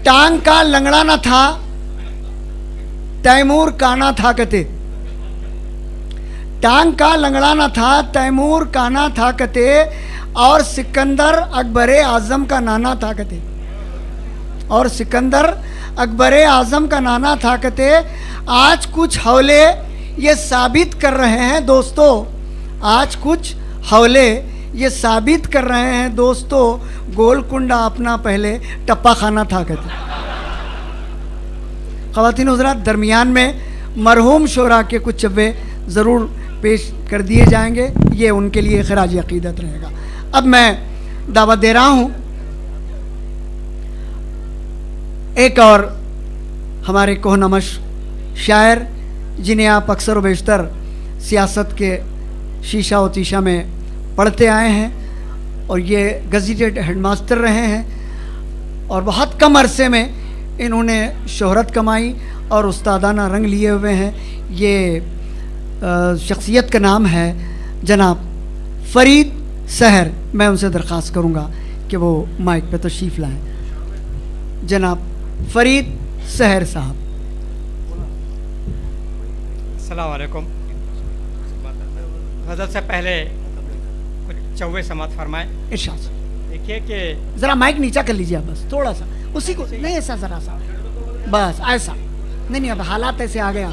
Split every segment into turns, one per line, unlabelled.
टांग का लंगड़ा न था, तैमूर काना था कते। टांग का लंगड़ा न था, तैमूर काना था कते, और सिकंदर अकबर आजम का नाना था कते। और सिकंदर अकबर आजम का नाना था कते। आज कुछ हौले ये साबित कर रहे हैं दोस्तों, आज कुछ हौले ये साबित कर रहे हैं दोस्तों, गोलकुंडा अपना पहले टप्पा खाना था कहते। ख़वातीन हुज़रात, दरमियान में मरहूम शोरा के कुछ चब्बे ज़रूर पेश कर दिए जाएंगे, ये उनके लिए खराज अक़ीदत रहेगा। अब मैं दावत दे रहा हूँ एक और हमारे कोहनमश शायर, जिन्हें आप अक्सर व बेशतर सियासत के शीशा व तीशा में पढ़ते आए हैं, और ये गज़ेटेड हेडमास्टर रहे हैं, और बहुत कम अरसे में इन्होंने शोहरत कमाई और उस्तादाना रंग लिए हुए हैं। ये शख्सियत का नाम है जनाब फ़रीद सहर। मैं उनसे दरख्वास्त करूँगा कि वो माइक पे तशरीफ़ लाएँ। जनाब फ़रीद सहर साहब।
अस्सलाम वालेकुम। गज़ल से पहले कुछ चौवे समात फरमाएं।
इरशाद।
देखिए कि
ज़रा माइक नीचा कर लीजिए, बस थोड़ा सा, उसी को नहीं, ऐसा ज़रा सा, बस ऐसा नहीं, अब हालात ऐसे आ गया,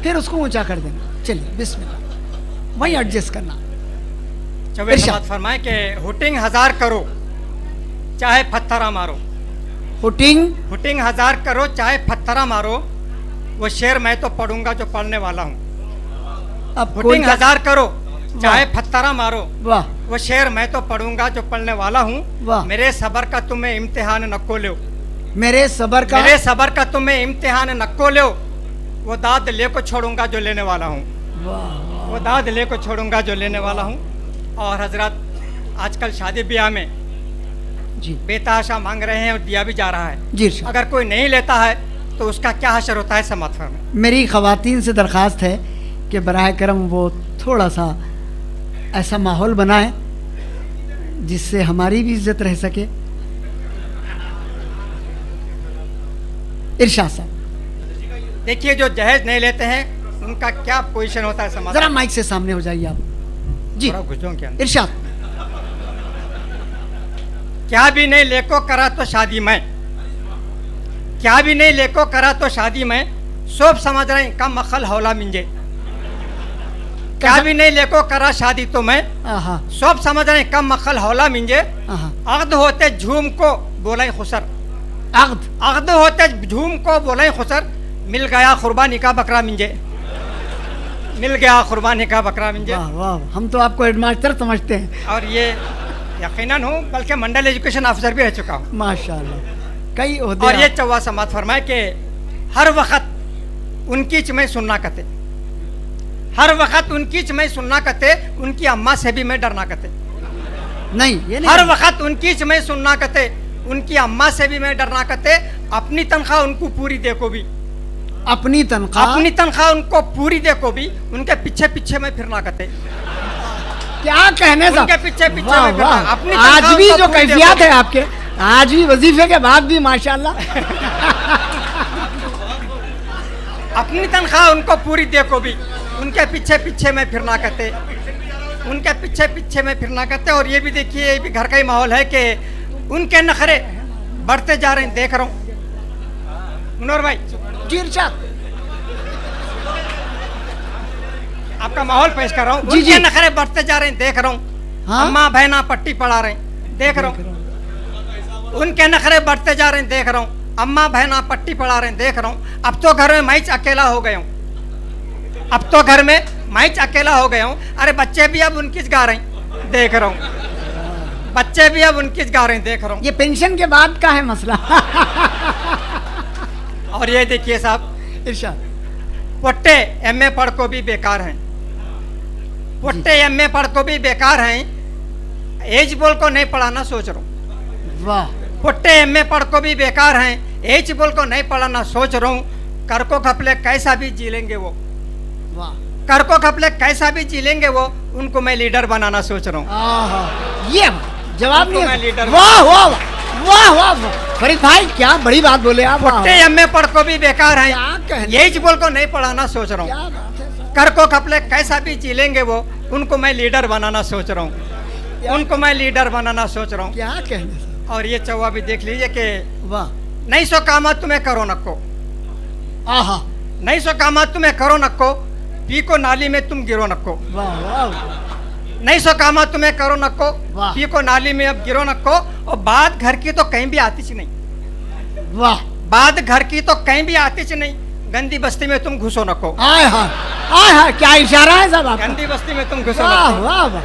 फिर उसको ऊंचा कर देना। चलिए बिस्मिल्लाह, वही एडजस्ट करना।
चौवे समात फरमाएं कि हुटिंग हज़ार करो चाहे पत्थरा मारो।
हुटिंग
हज़ार करो चाहे पत्थरा मारो, वो शेर मैं तो पढ़ूंगा जो पढ़ने वाला हूँ।
अब
हुटिंग हज़ार करो चाहे पत्थरा मारो,
वाह,
वो शेर मैं तो पढ़ूंगा जो पढ़ने वाला हूँ।
वाह।
मेरे सबर का तुम्हें इम्तिहान नको लो,
मेरे सबर का
तुम्हें इम्तिहान नको लो, वो दाद ले को छोड़ूंगा जो लेने वाला हूँ।
वाह,
वो दाद ले को छोड़ूंगा जो लेने वाला हूँ। और हजरत, आजकल शादी ब्याह में
जी
बेतहाशा मांग रहे हैं और दिया भी जा रहा है।
जी इरशाद।
अगर कोई नहीं लेता है तो उसका क्या हशर होता है समात फरमाएं।
मेरी ख़वातीन से दरख्वास्त है कि बराह करम वो थोड़ा सा ऐसा माहौल बनाए जिससे हमारी भी इज्जत रह सके। इरशाद साहब।
देखिए, जो जहेज नहीं लेते हैं उनका क्या पोजीशन होता है समाज।
जरा माइक से सामने हो जाइए आप जी। इरशाद।
क्या भी नहीं लेको करा तो शादी में, क्या भी नहीं लेको करा तो शादी में, सब समझ रहे हैं कम अक्ल हौला मिंजे। क्या भी नहीं लेको करा शादी तो मैं, सब समझ रहे हैं कम अक्ल हौला मिंजे। अग्द होते झूम को बोला खुसर, अग्द होते झूम को बोला खुसर, मिल गया कुर्बानी का बकरा मिंजे, मिल गया कुर्बानी का बकरा मिंजे।
वाह वाह, हम तो आपको हेडमास्टर समझते हैं।
और ये यकीनन हूँ, बल्कि मंडल एजुकेशन ऑफिसर भी रह चुका हूँ
माशाल्लाह, कई ओहदे।
और ये चौवा समात फरमाए कि हर वक्त उनकी चमें सुनना कते, हर वक्त उनकी चमें सुनना कते, उनकी अम्मा से भी मैं डरना कते।
नहीं, ये नहीं।
हर वक्त उनकी चमें सुनना कते, उनकी अम्मा से भी मैं डरना कते। अपनी तनख्वाह उनको पूरी देखो भी,
अपनी तनख्वाह
उनको पूरी देखो भी, उनके पीछे पीछे मैं फिरना कते।
क्या कहने से
उनके पीछे पीछे
वाह,
मैं फिरना।
वाह।
अपनी
आज भी जो
पूरी
कैफियत
देखो।
है आपके, आज भी वजीफे के बाद भी माशाल्लाह।
अपनी तनख्वाह उनको पूरी देखो भी, उनके पीछे पीछे में फिरना करते, उनके पीछे पीछे में फिरना करते। और ये भी देखिए, ये भी घर का ही माहौल है कि उनके नखरे बढ़ते जा रहे हैं, देख रहा हूँ। मुनव्वर भाई
जी इरशाद।
आपका माहौल पेश कर रहा हूँ।
जी,
उनके
जी।
नखरे बढ़ते जा रहे हैं, देख रहा हूँ।
हाँ?
अम्मा बहना पट्टी पढ़ा रहे हैं, देख रहा हूँ। उनके नखरे बढ़ते जा रहे हैं, देख रहा हूँ। अम्मा बहना पट्टी पढ़ा रहे हैं, देख रहा हूँ। अब तो घर में मैच अकेला हो गया हूँ, अब तो घर में मैच अकेला हो गया हूँ। अरे बच्चे भी अब उनकी गा रहे हैं, देख रहा हूँ। बच्चे भी अब उनकी गा रहे हैं, देख रहा हूँ।
ये पेंशन के बाद का है मसला।
और ये देखिए साहब,
इरशाद।
पोट्टे एमए पढ़ को भी बेकार हैं, पोट्टे एमए पढ़ को भी बेकार हैं। एज बोल को नहीं पढ़ाना सोच रहा हूँ।
वाह।
पोट्टे एमए पढ़ को भी बेकार हैं, एज बोल को नहीं पढ़ाना सोच रहा हूँ। कर को खपले कैसा भी जी लेंगे वो,
वाह।
कर को खपले कैसा भी जी लेंगे वो, उनको मैं लीडर बनाना सोच रहा हूँ।
ये जवाब
उनको
नहीं
मैं
है।
लीडर
वाह वाह वाह वाह फरीद भाई, क्या बड़ी बात बोले आप। वाह,
पुट्टे एमए पढ़ को भी बेकार है,
क्या कहने,
यही बोल को नहीं पढ़ाना सोच रहा हूँ।
क्या बात है साहब।
कर को कपले कैसा भी जी लेंगे वो, उनको मैं लीडर बनाना सोच रहा हूँ, उनको मैं लीडर बनाना सोच रहा हूँ।
क्या कहने साहब।
और ये चौवा भी देख लीजिए कि
वाह,
नहीं सो कामा तुम्हें करो नको,
आहा,
नहीं सो कामा तुम्हें करो नको, पी को नाली में तुम गिरो नको।
वाह वाह,
नहीं सो कामा तुम्हें करो नको,
वाह।
पी को नाली में अब गिरो नको। और बात घर की तो कहीं भी आती नहीं,
वाह,
बात घर की तो कहीं भी आती नहीं, गंदी बस्ती में तुम घुसो नको,
आय हाय, क्या इशारा है साहब आपका।
गंदी बस्ती में तुम घुसो
वाह
नको।
वाह वाह,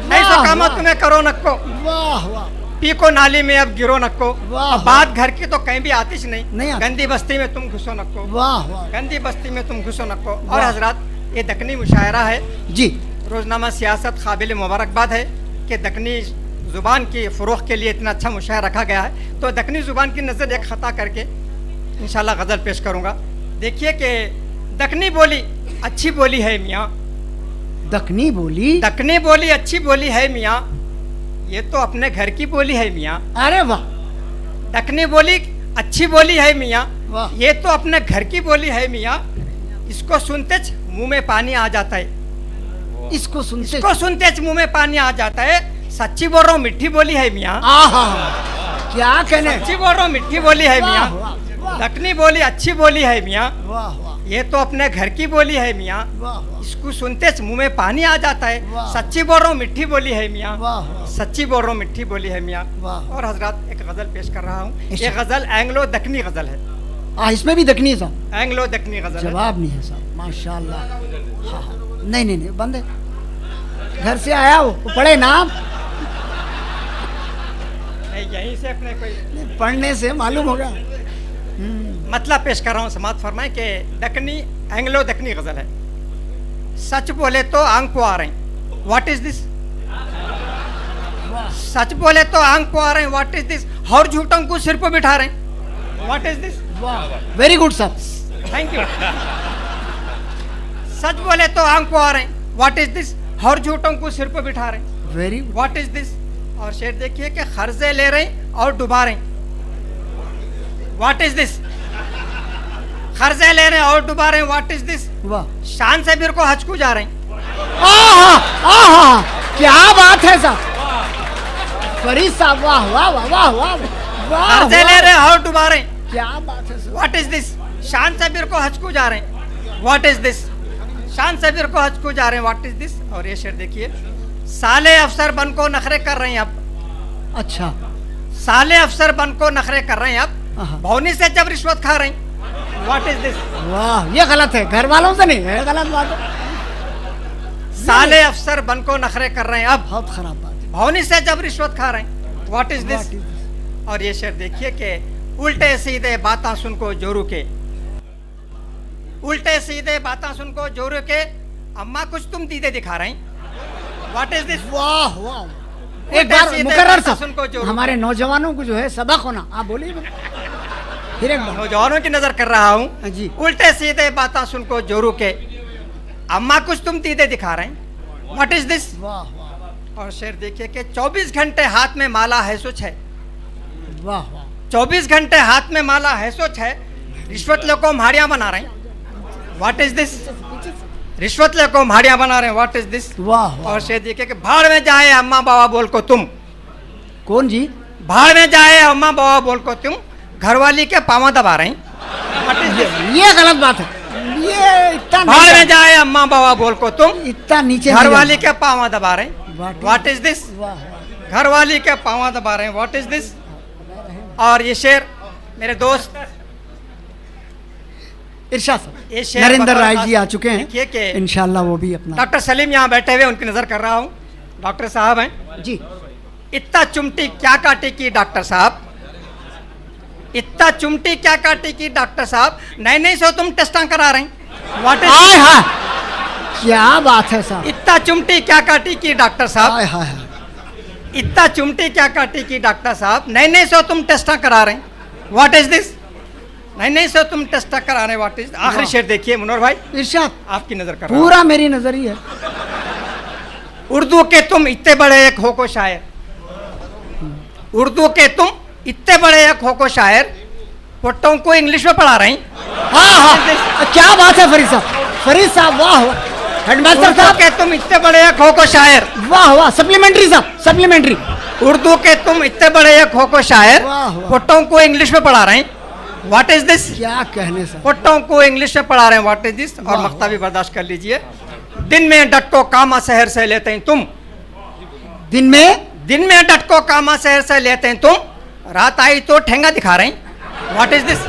नहीं सो कामा
वाह,
तुम्हें करो नको,
वाह वाह,
पी को नाली में अब गिरो नको।
वाह।
और बात घर की तो कहीं भी आती
नहीं
नहीं,
आती।
गंदी बस्ती में तुम घुसो नको,
वाह वाह
गंदी बस्ती में तुम घुसो नको। और
वाह।
हजरात, ये दक्कनी मुशायरा है,
जी,
रोजनामा सियासत काबिल मुबारकबाद है कि दक्कनी ज़ुबान की फ़रोग़ के लिए इतना अच्छा मुशायरा रखा गया है। तो दक्कनी ज़ुबान की नज़र एक ख़ता करके इंशाल्लाह गज़ल पेश करूँगा। देखिए कि दक्कनी बोली अच्छी बोली है मियाँ,
दक्कनी बोली,
दक्कनी बोली अच्छी बोली है मियाँ, ये तो अपने घर की बोली है मियाँ।
अरे वाह,
दक्कनी बोली अच्छी बोली है मियाँ,
वाह।
ये तो अपने घर की बोली है मियाँ, इसको सुनते मुंह में पानी आ जाता है,
इसको सुनते,
इसको सुनते मुंह में पानी आ जाता है। सच्ची बोल रहा हूँ मीठी बोली है मियाँ,
आहा, क्या कहने,
सच्ची बोल रहा हूँ मीठी बोली है
वाह
मियाँ।
वाह वाह,
दक्कनी बोली अच्छी बोली है मियाँ,
वाह वाह,
ये तो अपने घर की बोली है मियाँ,
वाह वाह,
इसको सुनते मुंह में पानी आ जाता है।
वाह।
सच्ची बोल रहा हूँ मीठी बोली है मियाँ,
वाह वाह,
सच्ची बोल रहा हूँ मीठी बोली है मियाँ।
वाह।
और हजरात, एक गजल पेश कर रहा हूँ।
इस-
ये गजल एंग्लो दक्कनी गजल है,
इसमें भी दक्कनी है साहब,
एंग्लो दक्कनी गजल है।
जवाब नहीं है साहब, माशाल्लाह। हाँ हाँ, नहीं नहीं नहीं, बंद है, घर से आया वो पढ़े ना आप,
नहीं, यहीं से अपने कोई
पढ़ने से मालूम होगा।
मतलब पेश कर रहा हूँ, समात फरमाए कि दक्कनी एंग्लो दक्कनी गजल है। सच बोले तो आंख को आ रहे हैं, व्हाट इज दिस। सच बोले तो आंख को आ रहे हैं, व्हाट इज दिस। और झूठों को सिर पर बिठा रहे हैं, व्हाट इज दिस।
वाह, वेरी गुड साहब,
थैंक यू। सच बोले तो आंख को आ रहे हैं, व्हाट इज दिस। और झूठों को सिर पर बिठा रहे हैं,
वेरी,
व्हाट इज दिस। और शेर देखिए कि कर्जे ले रहे हैं और डुबा रहे हैं, व्हाट इज दिस। कर्जे ले रहे हैं और डुबा रहे हैं, व्हाट इज दिस।
वाह,
शान से बिर को हचकू जा रहे हैं,
आहा आहा, क्या बात है साहब, फरीद साहब, वाह वाह वाह वाह वाह वाह,
कर्जे ले रहे हैं और डुबा रहे हैं,
क्या बात है साहब,
व्हाट इज दिस। शान से बिर को हचकू जा रहे हैं, व्हाट इज दिस। शान से बिर को हचकू जा रहे हैं, व्हाट इज दिस। और ये शेर देखिए, साले अफसर बन को नखरे कर रहे हैं अब,
अच्छा,
साले अफसर बन को नखरे कर रहे हैं
आहा।
अब, भौनी से जब रिश्वत खा रहे हैं, व्हाट इज दिस।
वाह, ये गलत है, घर वालों से नहीं है, गलत बात है,
साले अफसर बन को नखरे कर रहे हैं अब,
बहुत खराब बात है,
भौनी से जब रिश्वत खा रहे हैं, what is this.
What is this?
और ये शेर देखिए कि उल्टे सीधे बातें सुन को जोरू के, उल्टे सीधे बातें सुन को जोरू के, अम्मा कुछ तुम दीदे दिखा रहे हैं, व्हाट इज दिस।
वाह वाह, एक
उल्टे
बार
सीधे
मुकर्रर
बातें सुन को
साहब,
जोड़ो।
हमारे नौजवानों को जो है सबक होना, आप बोलिए फिर एक बार।
नौजवानों की नजर कर रहा हूँ,
जी,
उल्टे सीधे बातें सुन को जोरू के, अम्मा कुछ तुम दीदे दिखा रहे हैं, व्हाट इज दिस।
वाह वाह
और शेर देखिए कि 24 घंटे हाथ में माला है सोच है,
वाह वाह,
24 घंटे हाथ में माला है सोच है, रिश्वत लेको म्हाड़ियाँ बना रहे हैं, व्हाट इज दिस। रिश्वत लेको म्हाड़ियाँ बना रहे हैं, व्हाट इज दिस।
वाह वाह,
और शेर देखिए कि भाड़ में जाए अम्मा बाबा बोल को तुम,
कौन जी,
भाड़ में जाए अम्मा बाबा बोल को तुम, घरवाली के पाँव दबा रहे हैं, व्हाट इज दिस।
ये गलत बात है, ये इतना
भाड़ में
नहीं,
जाए अम्मा बाबा बोल को तुम,
इतना नीचे नहीं
घरवाली
जाना।
के पाँव दबा रहे हैं, व्हाट इज दिस।
वाह वाह,
घरवाली के पाँव दबा रहे हैं, व्हाट इज दिस। और ये शेर मेरे दोस्त
इरशाद साहब,
ये शेर
नरेंद्र
बतौर
राय
खास
जी आ चुके
देखिए
हैं,
कि
इंशाल्लाह वो भी अपना,
डॉक्टर सलीम यहाँ बैठे हुए, उनकी नजर कर रहा हूँ। डॉक्टर साहब हैं,
जी,
इतना चुमटी क्या काटी की डॉक्टर साहब, इतना चुमटी क्या काटी की डॉक्टर साहब, नहीं नहीं सो तुम टेस्टा करा रहे हैं, व्हाट इज।
हाय हाय, क्या बात है साहब,
इतना चुमटी क्या काटी की डॉक्टर साहब,
हाय हाय हाय,
इतना चुमटी क्या काटी की डॉक्टर साहब, नहीं नहीं सो तुम टेस्टा करा रहे हैं, व्हाट इज दिस। नहीं नहीं सो तुम टेस्टा करा रहे हैं, व्हाट इज। आखिरी शेर देखिए मुनोर भाई,
इरशाद,
आपकी नजर कर रहा हूं।
पूरा मेरी नजर ही है,
उर्दू के तुम इतने बड़े एक हो को शायर, उर्दू के तुम इतने बड़े एक खो शायर पुट्टों को इंग्लिश में पढ़ा रहे हैं।
हाँ हाँ, क्या बात है फरीद साहब, वाह हेडमास्टर
उर्दू
साहब,
के तुम इतने बड़े एक खो शायर,
वाह वाह, सप्लीमेंट्री साहब, सप्लीमेंट्री।
उर्दू के तुम इतने बड़े एक खो शायर
वाह, वाह।
पुट्टों को इंग्लिश में पढ़ा रहे हैं। What is this?
क्या कहने सर,
पुट्टों को इंग्लिश में पढ़ा रहे हैं, व्हाट इज दिस? और
वाह।
मख्ता भी बर्दाश्त कर लीजिए। दिन में डटको कामा शहर से लेते हैं तुम,
दिन में
डटको कामा शहर से लेते हैं तुम, रात आई तो ठेंगा दिखा रहे हैं। What is this?